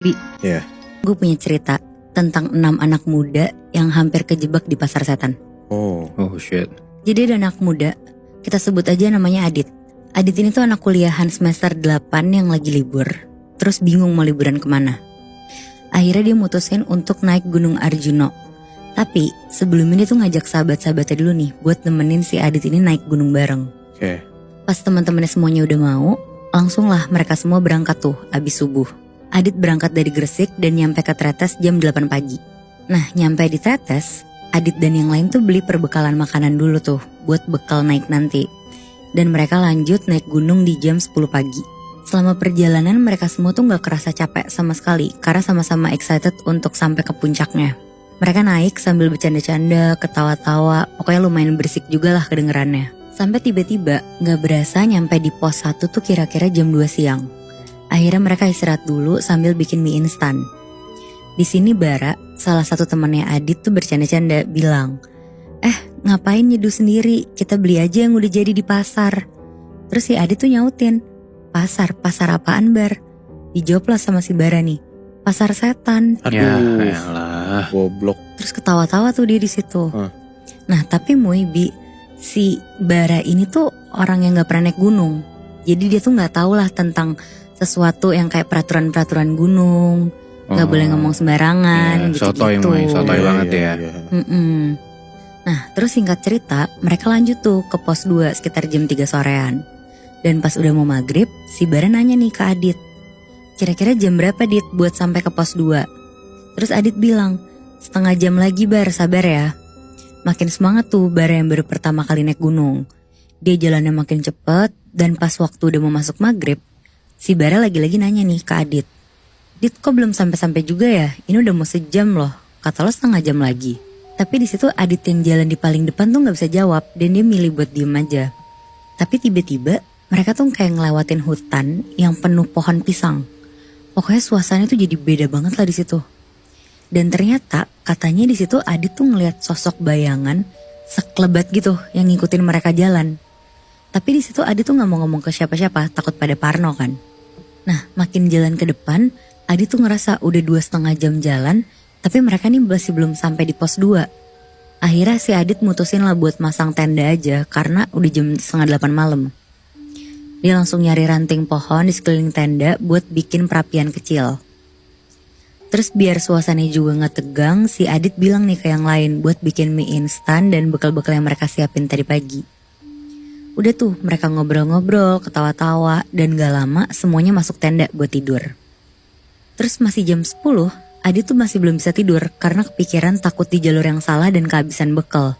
Bi, Iya. gue punya cerita tentang 6 anak muda yang hampir kejebak di pasar setan. Oh shit. Jadi ada anak muda, kita sebut aja namanya Adit. Adit ini tuh anak kuliahan semester 8 yang lagi libur. Terus bingung mau liburan kemana. Akhirnya dia mutusin untuk naik Gunung Arjuno. Tapi sebelum ini tuh ngajak sahabat-sahabatnya dulu nih buat nemenin si Adit ini naik gunung bareng. Oke. Pas teman-temannya semuanya udah mau, langsung lah mereka semua berangkat tuh abis subuh. Adit berangkat dari Gresik dan nyampe ke Tretes jam 8 pagi. Nah nyampe di Tretes, Adit dan yang lain tuh beli perbekalan makanan dulu tuh buat bekal naik nanti. Dan mereka lanjut naik gunung di jam 10 pagi. Selama perjalanan mereka semua tuh gak kerasa capek sama sekali karena sama-sama excited untuk sampai ke puncaknya. Mereka naik sambil bercanda-canda, ketawa-tawa, pokoknya lumayan berisik juga lah kedengerannya. Sampai tiba-tiba gak berasa nyampe di pos 1 tuh kira-kira jam 2 siang. Akhirnya mereka istirahat dulu sambil bikin mie instan. Di sini Bara, salah satu temannya Adit tuh bercanda-canda bilang, ngapain nyeduh sendiri, kita beli aja yang udah jadi di pasar. Terus si Adit tuh nyautin, pasar apaan Bar? Dijawab lah sama si Bara nih, pasar setan. Aduh. Ya elah. Goblok. Terus ketawa-tawa tuh dia di situ. Nah tapi Muibi, si Bara ini tuh orang yang gak pernah naik gunung. Jadi dia tuh gak tahu lah tentang sesuatu yang kayak peraturan-peraturan gunung, gak boleh ngomong sembarangan, gitu-gitu. Sotoy banget ya. Nah terus singkat cerita, mereka lanjut tuh ke pos 2 sekitar jam 3 sorean. Dan pas udah mau maghrib, si Bara nanya nih ke Adit, kira-kira jam berapa Dit buat sampai ke pos 2? Terus Adit bilang, setengah jam lagi Bar, sabar ya. Makin semangat tuh Bara yang baru pertama kali naik gunung. Dia jalannya makin cepet, dan pas waktu udah mau masuk maghrib, si Bara lagi-lagi nanya nih ke Adit, Dit kok belum sampai-sampai juga ya? Ini udah mau sejam loh, kata lo setengah jam lagi. Tapi di situ Adit yang jalan di paling depan tuh gak bisa jawab dan dia milih buat diem aja. Tapi tiba-tiba mereka tuh kayak ngelewatin hutan yang penuh pohon pisang. Pokoknya suasananya tuh jadi beda banget lah di situ. Dan ternyata katanya di situ Adit tuh ngeliat sosok bayangan sekelebat gitu yang ngikutin mereka jalan. Tapi di situ Adit tuh gak mau ngomong ke siapa-siapa, takut pada parno kan. Nah makin jalan ke depan, Adit tuh ngerasa udah 2,5 jam jalan, tapi mereka nih masih belum sampai di pos 2. Akhirnya si Adit mutusin lah buat masang tenda aja karena udah jam 7:30 malam. Dia langsung nyari ranting pohon di sekeliling tenda buat bikin perapian kecil. Terus biar suasananya juga gak tegang, si Adit bilang nih ke yang lain buat bikin mie instan dan bekal-bekal yang mereka siapin tadi pagi. Udah tuh mereka ngobrol-ngobrol, ketawa-tawa, dan gak lama semuanya masuk tenda buat tidur. Terus masih jam 10, Adit tuh masih belum bisa tidur karena kepikiran takut di jalur yang salah dan kehabisan bekal.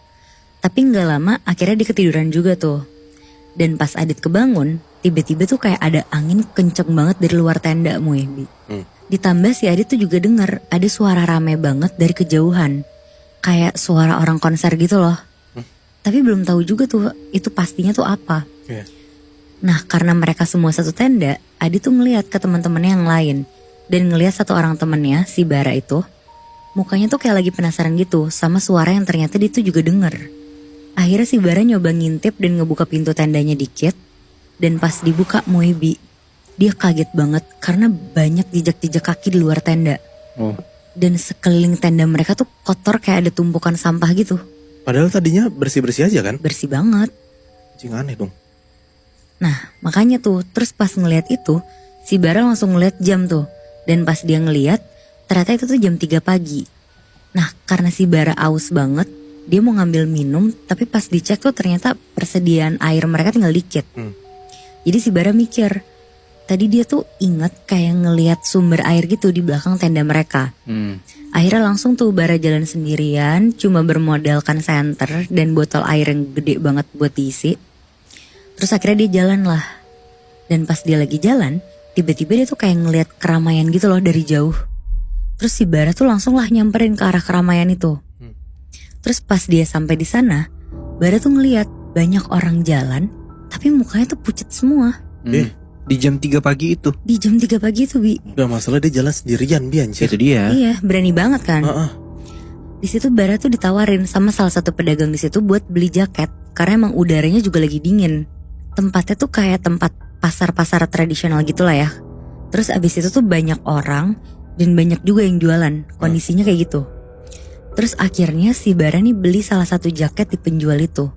Tapi gak lama akhirnya dia ketiduran juga tuh. Dan pas Adit kebangun, tiba-tiba tuh kayak ada angin kenceng banget dari luar tenda Muebi. Ditambah si Adit tuh juga denger ada suara rame banget dari kejauhan. Kayak suara orang konser gitu loh. Tapi belum tahu juga tuh itu pastinya tuh apa. Nah karena mereka semua satu tenda, Adit tuh ngeliat ke teman-temannya yang lain. Dan ngeliat satu orang temennya, si Bara itu, mukanya tuh kayak lagi penasaran gitu sama suara yang ternyata dia tuh juga denger. Akhirnya si Bara nyoba ngintip dan ngebuka pintu tendanya dikit. Dan pas dibuka Muibi, dia kaget banget karena banyak jejak-jejak kaki di luar tenda. Dan sekeliling tenda mereka tuh kotor kayak ada tumpukan sampah gitu. Padahal tadinya bersih-bersih aja kan? Bersih banget. Cing aneh dong. Nah makanya tuh, terus pas ngeliat itu, si Bara langsung ngeliat jam tuh. Dan pas dia ngeliat, ternyata itu tuh jam 3 pagi. Nah karena si Bara aus banget, dia mau ngambil minum, tapi pas dicek tuh ternyata persediaan air mereka tinggal dikit. Jadi si Bara mikir, tadi dia tuh inget kayak ngeliat sumber air gitu di belakang tenda mereka. Akhirnya langsung tuh Bara jalan sendirian, cuma bermodalkan senter dan botol air yang gede banget buat diisi. Terus akhirnya dia jalan lah. Dan pas dia lagi jalan, tiba-tiba dia tuh kayak ngeliat keramaian gitu loh dari jauh. Terus si Bara tuh langsung lah nyamperin ke arah keramaian itu. Terus pas dia sampai di sana, Bara tuh ngeliat banyak orang jalan, tapi mukanya tuh pucat semua. Di jam 3 pagi itu. Di jam 3 pagi tuh Bi. Udah masalah dia jalan sendirian Bi anjir. Itu dia. Iya berani banget kan. Di situ Bara tuh ditawarin sama salah satu pedagang di situ buat beli jaket karena emang udaranya juga lagi dingin. Tempatnya tuh kayak tempat pasar-pasar tradisional gitulah ya. Terus abis itu tuh banyak orang Dan banyak juga yang jualan, kondisinya kayak gitu. Terus akhirnya si Bara nih beli salah satu jaket di penjual itu.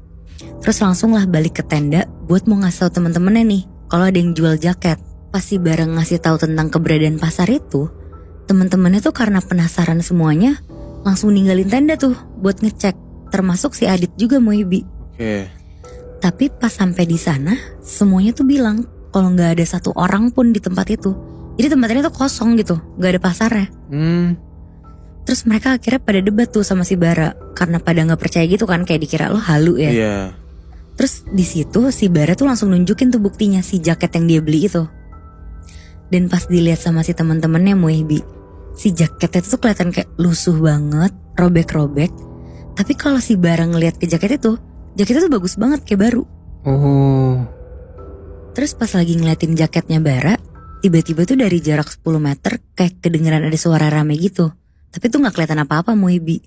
Terus langsung lah balik ke tenda buat mau ngasih tau temen-temennya nih kalau ada yang jual jaket. Pas si Bara ngasih tahu tentang keberadaan pasar itu, temen-temennya tuh karena penasaran semuanya langsung ninggalin tenda tuh buat ngecek. Termasuk si Adit juga Muibi. Oke. Tapi pas sampai di sana semuanya tuh bilang kalau nggak ada satu orang pun di tempat itu. Jadi tempatnya tuh kosong gitu, nggak ada pasarnya. Terus mereka akhirnya pada debat tuh sama si Bara karena pada nggak percaya gitu kan, kayak dikira lo halu ya. Iya. Terus di situ si Bara tuh langsung nunjukin tuh buktinya si jaket yang dia beli itu. Dan pas dilihat sama si teman-temannya Muibi, si jaketnya tuh kelihatan kayak lusuh banget, robek-robek. Tapi kalau si Bara ngelihat ke jaketnya tuh bagus banget kayak baru. Oh. Terus pas lagi ngeliatin jaketnya Bara, tiba-tiba tuh dari jarak 10 meter kayak kedengeran ada suara rame gitu. Tapi tuh gak kelihatan apa-apa Muibi.